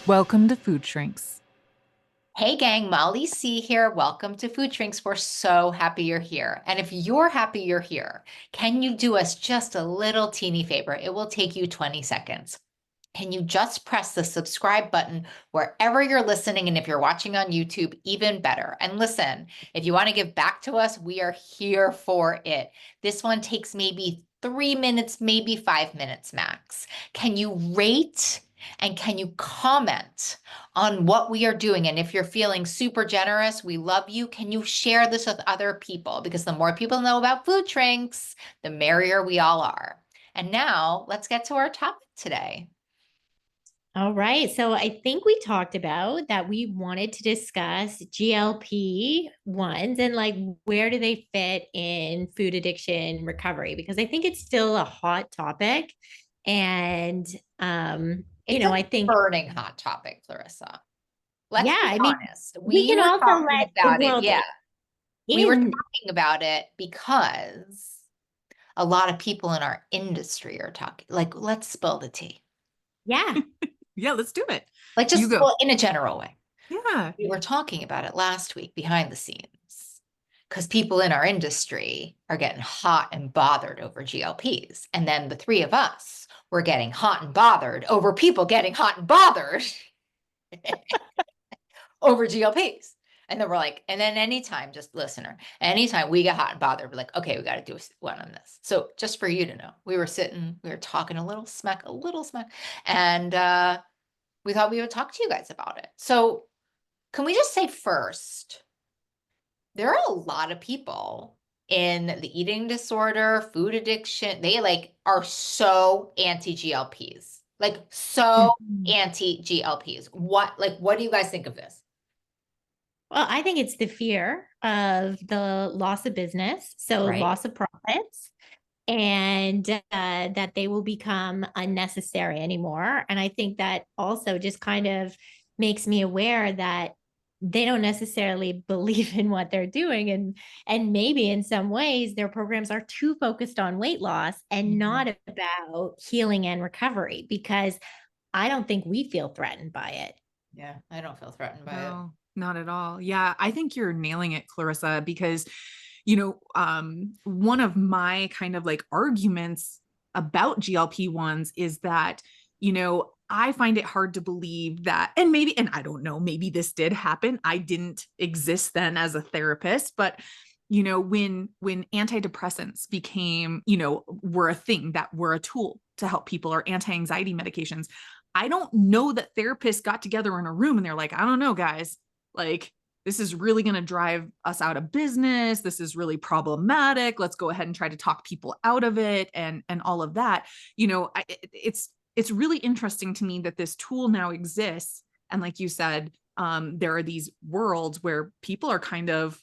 Welcome to Food Shrinks. Hey gang, Molly C here. Welcome to Food Shrinks. We're so happy you're here. And if you're happy you're here, can you do us just a little teeny favor? It will take you 20 seconds. Can you just press the subscribe button wherever you're listening? And if you're watching on YouTube, even better. And listen, if you want to give back to us, we are here for it. This one takes maybe 3 minutes, maybe 5 minutes max. Can you rate and can you comment on what we are doing? And if you're feeling super generous, we love you. Can you share this with other people? Because the more people know about food shrinks, the merrier we all are. And now let's get to our topic today. All right. So I think we talked about that we wanted to discuss GLP-1s and like where do they fit in food addiction recovery? Because I think it's still a hot topic. And It's I a think burning hot topic, Clarissa. Let's yeah, be I mean, honest. we We can were also talking let the about it. world Yeah. We were in. talking about it because a lot of people in our industry are talking. Like, let's spill the tea. Yeah. Yeah, let's do it. Like, You just go. in a general way. Yeah. We were talking about it last week behind the scenes because people in our industry are getting hot and bothered over GLPs. And then the three of us were getting hot and bothered over people getting hot and bothered over GLPs. And then we're like, and then anytime, just listener, anytime we get hot and bothered, we're like, okay, we got to do one on this. So just for you to know, we were talking a little smack, and we thought we would talk to you guys about it. So can we just say first, there are a lot of people in the eating disorder, food addiction, they like are so anti-GLPs, like so Mhm. anti-GLPs. What do you guys think of this? Well, I think it's the fear of the loss of business, so Right. loss of profits, and that they will become unnecessary anymore. And I think that also just kind of makes me aware that they don't necessarily believe in what they're doing, and maybe in some ways their programs are too focused on weight loss and not about healing and recovery, because I don't think we feel threatened by it. Yeah, I don't feel threatened by it. No, not at all. Yeah, I think you're nailing it, Clarissa, because, one of my kind of like arguments about GLP-1s is that, I find it hard to believe that, and I don't know, maybe this did happen. I didn't exist then as a therapist, but when antidepressants became, were a thing, that were a tool to help people, or anti-anxiety medications, I don't know that therapists got together in a room and they're like, I don't know, guys, like, this is really going to drive us out of business. This is really problematic. Let's go ahead and try to talk people out of it, and all of that. It's really interesting to me that this tool now exists. And like you said, there are these worlds where people are kind of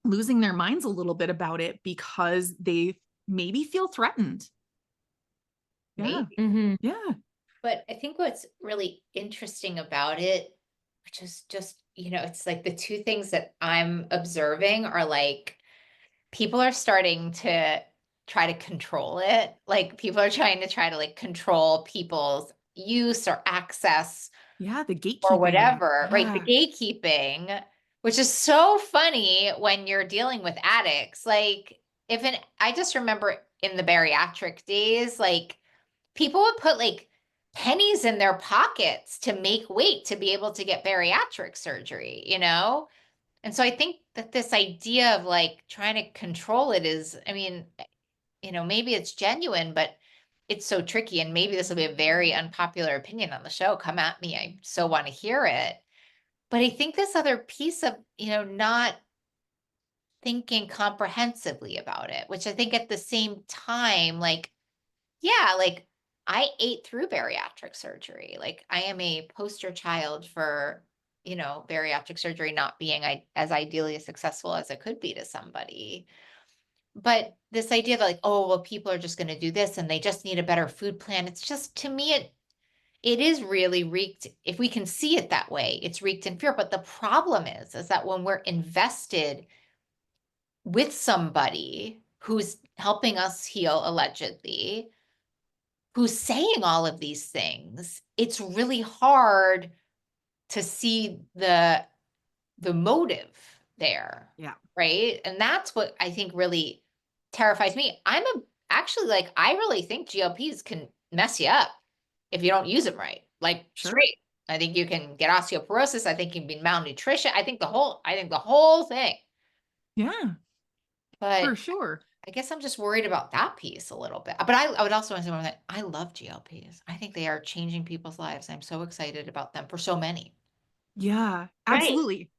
losing their minds a little bit about it because they maybe feel threatened. Yeah. Maybe. Mm-hmm. Yeah. But I think what's really interesting about it, which is just, it's like the two things that I'm observing are like people are starting to try to control it. Like people are try to like control people's use or access Yeah. The or gatekeeping. whatever, right? The Yeah. gatekeeping, which is so funny when you're dealing with addicts. Like I just remember in the bariatric days, like people would put like pennies in their pockets to make weight to be able to get bariatric surgery, you know? And so I think that this idea of like trying to control it is, I mean, maybe it's genuine, but it's so tricky. And maybe this will be a very unpopular opinion on the show. Come at me. I so want to hear it. But I think this other piece of, not thinking comprehensively about it, which I think at the same time, like, yeah, like I ate through bariatric surgery. Like I am a poster child for, bariatric surgery not being as ideally as successful as it could be to somebody. But this idea that like, oh, well, people are just going to do this and they just need a better food plan. It's just, to me, it is really wreaked. If we can see it that way, it's wreaked in fear. But the problem is that when we're invested with somebody who's helping us heal allegedly, who's saying all of these things, it's really hard to see the motive there. Yeah. Right. And that's what I think really terrifies me. Actually, like, I really think GLPs can mess you up if you don't use them right. Like, Sure. straight. I think you can get osteoporosis. I think you can be malnutrition. I think the whole thing. Yeah, But for sure. I guess I'm just worried about that piece a little bit. But I would also want to say that I love GLPs. I think they are changing people's lives. I'm so excited about them for so many. Yeah, Right. absolutely.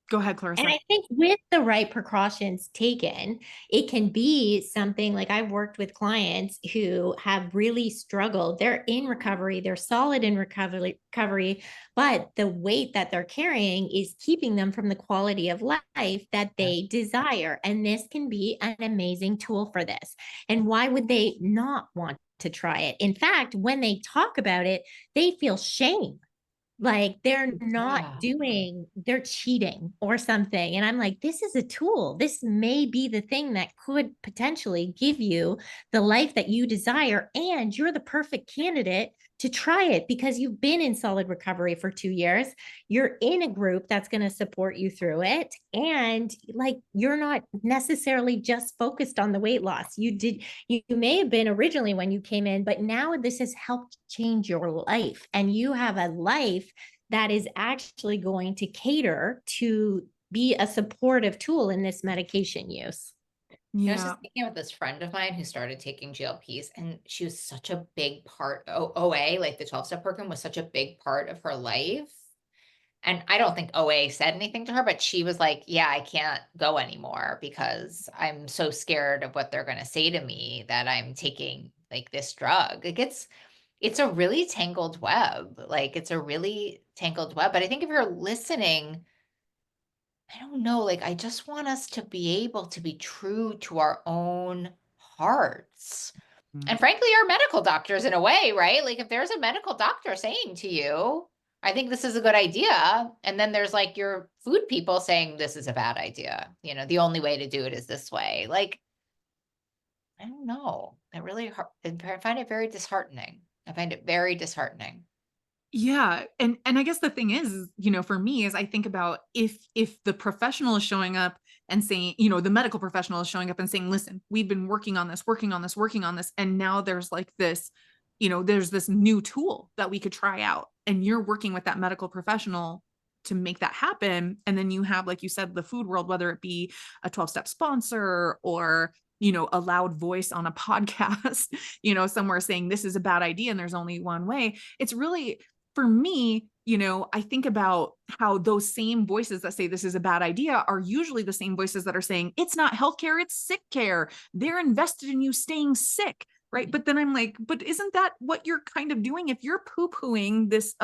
Go ahead, And Clarissa. I think with the right precautions taken, it can be something like I've worked with clients who have really struggled. They're in recovery, they're solid in recovery, but the weight that they're carrying is keeping them from the quality of life that they desire. And this can be an amazing tool for this. And why would they not want to try it? In fact, when they talk about it, they feel shame, like they're not Yeah. they're cheating or something. And I'm like, this is a tool. This may be the thing that could potentially give you the life that you desire. And you're the perfect candidate to try it because you've been in solid recovery for 2 years. You're in a group that's going to support you through it. And like, you're not necessarily just focused on the weight loss. You may have been originally when you came in, but now this has helped change your life. And you have a life that is actually going to cater to be a supportive tool in this medication use. I was just Yeah. thinking about this friend of mine who started taking GLPs, and she was such a big part. OA, like the 12-step program, was such a big part of her life. And I don't think OA said anything to her, but she was like, yeah, I can't go anymore because I'm so scared of what they're going to say to me that I'm taking like this drug. Like, it's a really tangled web. Like, it's a really tangled web. But I think if you're listening, I don't know, like, I just want us to be able to be true to our own hearts. Mm. And frankly, our medical doctors in a way, right? Like, if there's a medical doctor saying to you, I think this is a good idea. And then there's like your food people saying this is a bad idea. The only way to do it is this way. Like, I don't know. I find it very disheartening. I find it very disheartening. Yeah, and I guess the thing is, for me is I think about if the professional is showing up and saying, the medical professional is showing up and saying, "Listen, we've been working on this, working on this, working on this, and now there's like this, there's this new tool that we could try out." And you're working with that medical professional to make that happen, and then you have, like you said, the food world, whether it be a 12-step sponsor or a loud voice on a podcast, somewhere saying this is a bad idea and there's only one way. It's really, for me, I think about how those same voices that say this is a bad idea are usually the same voices that are saying it's not healthcare, it's sick care. They're invested in you staying sick, right? But then I'm like, but isn't that what you're kind of doing? If you're poo-pooing this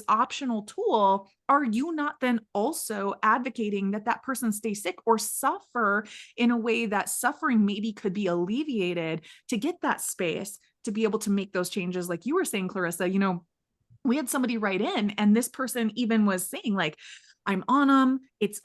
optional tool, are you not then also advocating that that person stay sick or suffer in a way that suffering maybe could be alleviated to get that space to be able to make those changes? Like you were saying, Clarissa, we had somebody write in and this person even was saying like, I'm on them. It's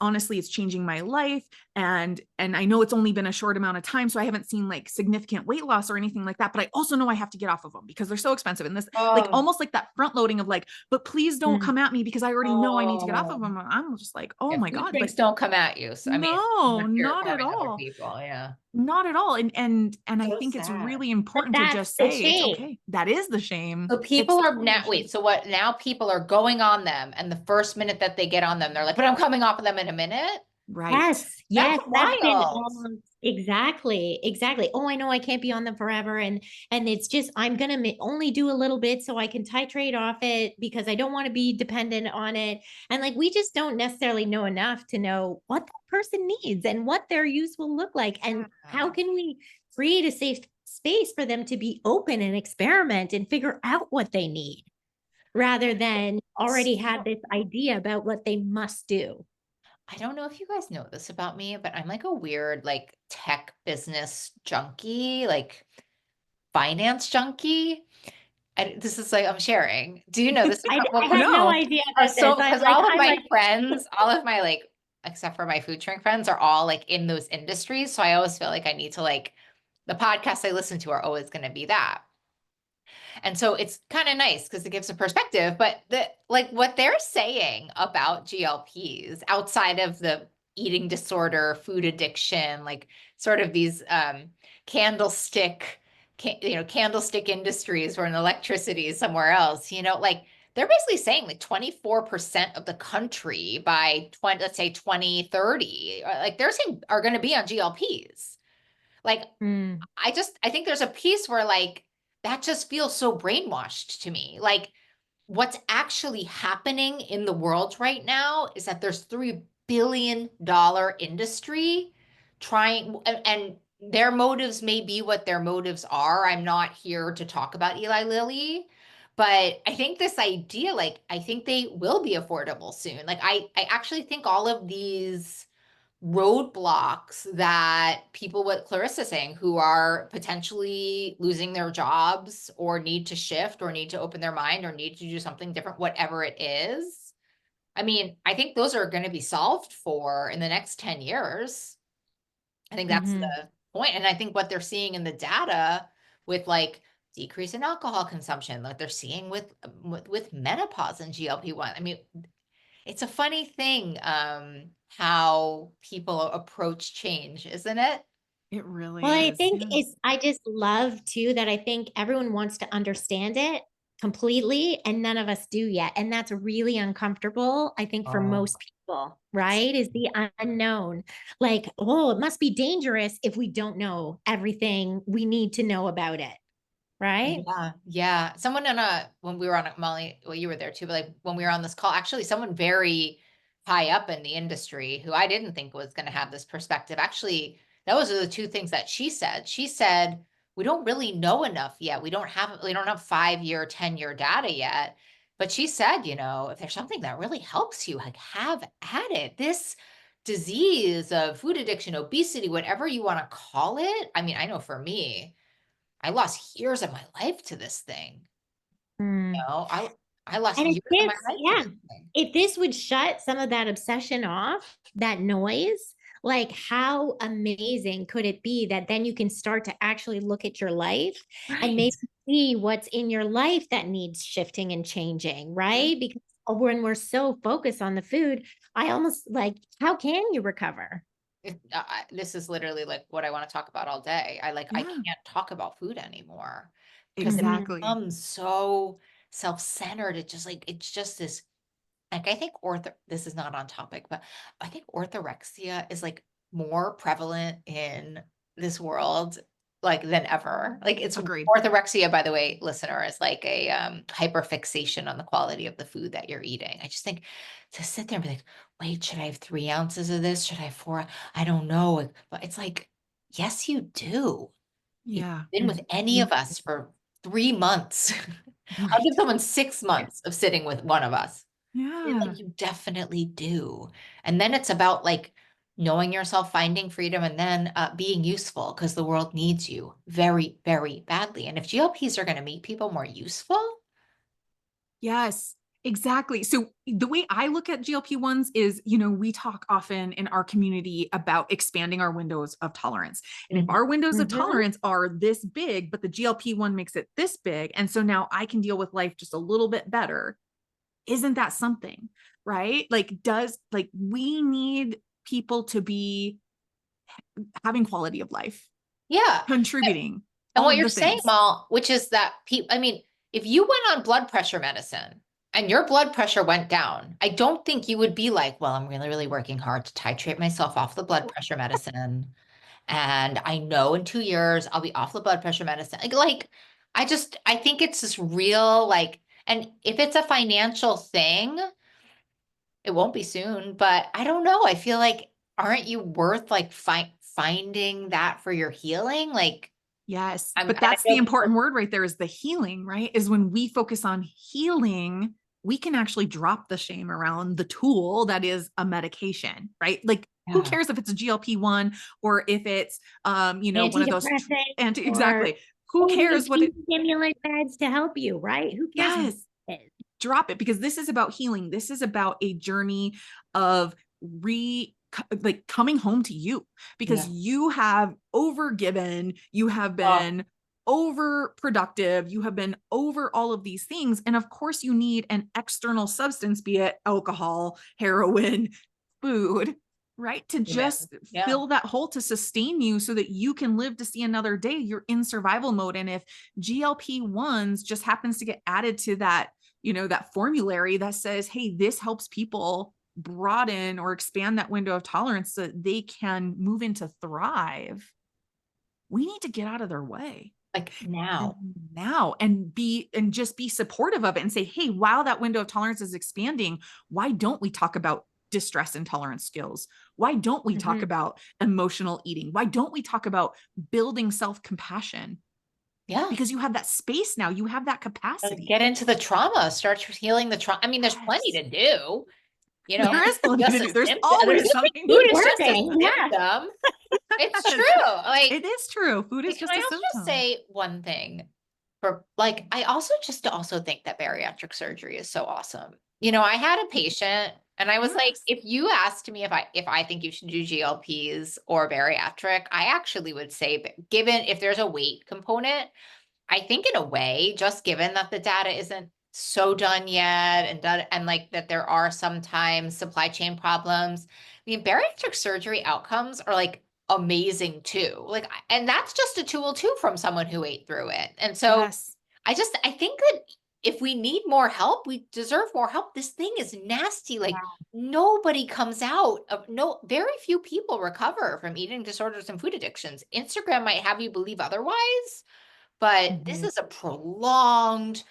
changing my life. And I know it's only been a short amount of time, so I haven't seen like significant weight loss or anything like that, but I also know I have to get off of them because they're so expensive. And this, like Oh, almost like that front loading of like, but please don't Mm. come at me because I already know I need to get off of oh, them. I'm just like, oh yeah. my Food God, drinks like, don't come at you. So, I mean, no, unless you're not at harming other all. people. Yeah. Not at all. And I So think it's sad. really But important to that's just the say it's shame. okay. That is the shame. So It's people are totally now, the shame. wait, so what, now people are going on them, and the first minute that they get on them, they're like, but I'm coming off of them in a minute. Right. Yes, That's yes, that's been wild. almost exactly, exactly. Oh, I know I can't be on them forever, and it's just I'm gonna only do a little bit so I can titrate off it because I don't want to be dependent on it. And like we just don't necessarily know enough to know what that person needs and what their use will look like, and how Yeah. can we create a safe space for them to be open and experiment and figure out what they need rather than already have So this idea about what they must do. I don't know if you guys know this about me, but I'm like a weird, like, tech business junkie, like finance junkie. And this is like, I'm sharing. Do you know this I, about, well, I had no No. idea are about this. so, I'm because like, all of I'm my like, friends, all of my like, except for my food shrink friends, are all like in those industries. So I always feel like I need to, like, the podcasts I listen to are always going to be that. And so it's kind of nice because it gives a perspective, but like what they're saying about GLPs outside of the eating disorder, food addiction, like sort of these candlestick, candlestick industries where an electricity is somewhere else, like they're basically saying like 24% of the country by let's say 2030, like they're saying are going to be on GLPs. Like, I think there's a piece where like, that just feels so brainwashed to me. Like what's actually happening in the world right now is that there's $3 billion industry trying, and their motives may be what their motives are. I'm not here to talk about Eli Lilly, but I think this idea, like, I think they will be affordable soon. Like, I actually think all of these roadblocks that people, what Clarissa saying, who are potentially losing their jobs or need to shift or need to open their mind or need to do something different, whatever it is. I mean, I think those are going to be solved for in the next 10 years. I think that's the point. And I think what they're seeing in the data with like decrease in alcohol consumption, like they're seeing with menopause and GLP-1. I mean, it's a funny thing, how people approach change, isn't it? It really Well, I is. think Yeah. I just love too that I think everyone wants to understand it completely and none of us do yet. And that's really uncomfortable, I think, for Oh, most people, right? Is the unknown. Like, oh, it must be dangerous if we don't know everything we need to know about it, right? yeah, yeah. Someone when we were on Molly, well, you were there too, but like when we were on this call, actually someone very high up in the industry who I didn't think was going to have this perspective. Actually, those are the two things that she said. She said, we don't really know enough yet. We don't have 5-year, 10-year data yet. But she said, if there's something that really helps you, like have at it. This disease of food addiction, obesity, whatever you want to call it. I mean, I know for me, I lost years of my life to this thing. Mm. You know, I lost And if years of my this, life to yeah, this thing. if this would shut some of that obsession off, that noise, like how amazing could it be that then you can start to actually look at your life and Right. maybe see what's in your life that needs shifting and changing, Right. right? Because when we're so focused on the food, I almost like, how can you recover? This is literally like what I want to talk about all day. I Yeah. can't talk about food anymore because it Mhm. Exactly. becomes so self-centered. It's just this, like, I think this is not on topic, but I think orthorexia is like more prevalent in this world like than ever. Like it's Agreed. orthorexia, by the way, listener, is like a hyperfixation on the quality of the food that you're eating. I just think to sit there and be like, wait, should I have 3 ounces of this? Should I have four? I don't know. But it's like, yes, you do. If Yeah. you've been with any of us for 3 months, I'll give Right. someone 6 months of sitting with one of us. Yeah. Like you definitely do. And then it's about like knowing yourself, finding freedom, and then being useful because the world needs you very, very badly. And if GLPs are going to make people more useful, Yes, exactly. So the way I look at GLP-1s is, we talk often in our community about expanding our windows of tolerance. And if Mhm. our windows of Mhm. tolerance are this big, but the GLP-1 makes it this big, and so now I can deal with life just a little bit better, isn't that something? Right? Like we need people to be having quality of life, Yeah. contributing, And all what of you're the saying, things. Mal, which is that people, I mean, if you went on blood pressure medicine and your blood pressure went down, I don't think you would be like, well, I'm really, really working hard to titrate myself off the blood pressure medicine. And I know in 2 years I'll be off the blood pressure medicine. I think it's this real, like, and if it's a financial thing, it won't be soon, but I don't know. I feel like, aren't you worth like finding that for your healing? Like, Yes. and But I that's the know people. important word right there is the healing, right? Is when we focus on healing, we can actually drop the shame around the tool that is a medication, right? Like who Yeah. cares if it's a GLP-1 or if it's one of those Antidepressant anti or exactly. Who cares what ADHD it stimulant meds to help you, right? Who cares what yes, it is? drop it because this is about healing. This is about a journey of like coming home to you because Yeah. you have overgiven, you have Oh, been overproductive. You have been over all of these things. And of course, you need an external substance, be it alcohol, heroin, food, right? To just fill that hole, to sustain you so that you can live to see another day. You're in survival mode. And if GLP-1s just happens to get added to that, that formulary that says, hey, this helps people broaden or expand that window of tolerance so that they can move into thrive, we need to get out of their way. Like now And just be supportive of it and say, hey, while that window of tolerance is expanding, why don't we talk about distress intolerance skills? Why don't we talk about emotional eating? Why don't we talk about building self-compassion? Yeah. Because you have that space now, you have that capacity. Get into the trauma, start healing the trauma. I mean, there's plenty to do. There is plenty to do. There's always something food to is just a symptom. It's true. Like, it is true. Food is just a symptom. Can I also say one thing? I also think that bariatric surgery is so awesome. I had a patient and I was like, if you asked me if I think you should do GLPs or bariatric, I actually would say, given if there's a weight component, I think in a way, just given that the data isn't so done yet and like that there are sometimes supply chain problems. I mean, bariatric surgery outcomes are like amazing too. Like, and that's just a tool too from someone who ate through it. And so I think that if we need more help, we deserve more help. This thing is nasty. Like nobody comes out of very few people recover from eating disorders and food addictions. Instagram might have you believe otherwise, but this is a prolonged,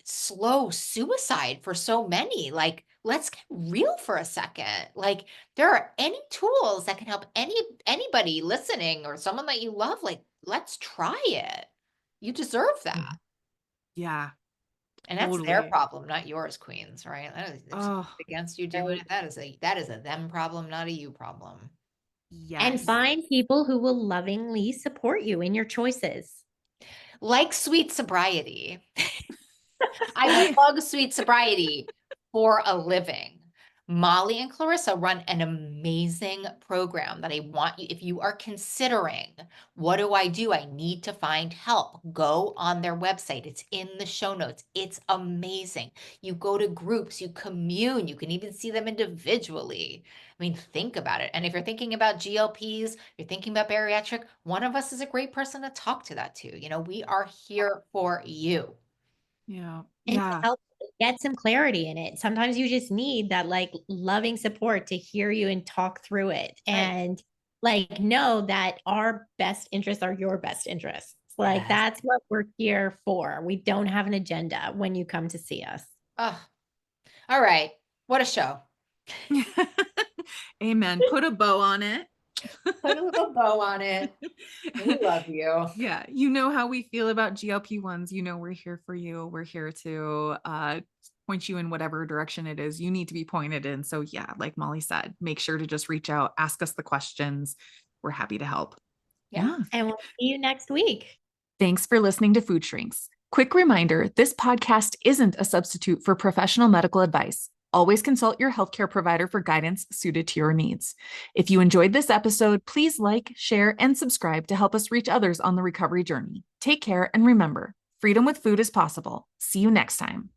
slow suicide for so many. Like, let's get real for a second. Like, there are any tools that can help anybody listening or someone that you love. Like, let's try it. You deserve that. Yeah. And that's their problem, not yours, queens, right? That is against you doing it. That is a them problem, not a you problem. Yes. And find people who will lovingly support you in your choices. Like sweet sobriety. I plug sweet sobriety for a living. Molly and Clarissa run an amazing program that I want you, if you are considering, what do? I need to find help. Go on their website. It's in the show notes. It's amazing. You go to groups, you commune, you can even see them individually. I mean, think about it. And if you're thinking about GLPs, you're thinking about bariatric, one of us is a great person to talk to that too. We are here for you. Yeah. And to help get some clarity in it. Sometimes you just need that like loving support to hear you and talk through it. And like know that our best interests are your best interests. Like that's what we're here for. We don't have an agenda when you come to see us. Oh, all right. What a show. Amen. Put a bow on it. Put a little bow on it. We love you. Yeah. You know how we feel about GLP-1s. We're here for you. We're here to point you in whatever direction it is you need to be pointed in. So yeah, like Molly said, make sure to just reach out, ask us the questions. We're happy to help. Yeah. And we'll see you next week. Thanks for listening to Food Shrinks. Quick reminder, this podcast isn't a substitute for professional medical advice. Always consult your healthcare provider for guidance suited to your needs. If you enjoyed this episode, please like, share, and subscribe to help us reach others on the recovery journey. Take care and remember, freedom with food is possible. See you next time.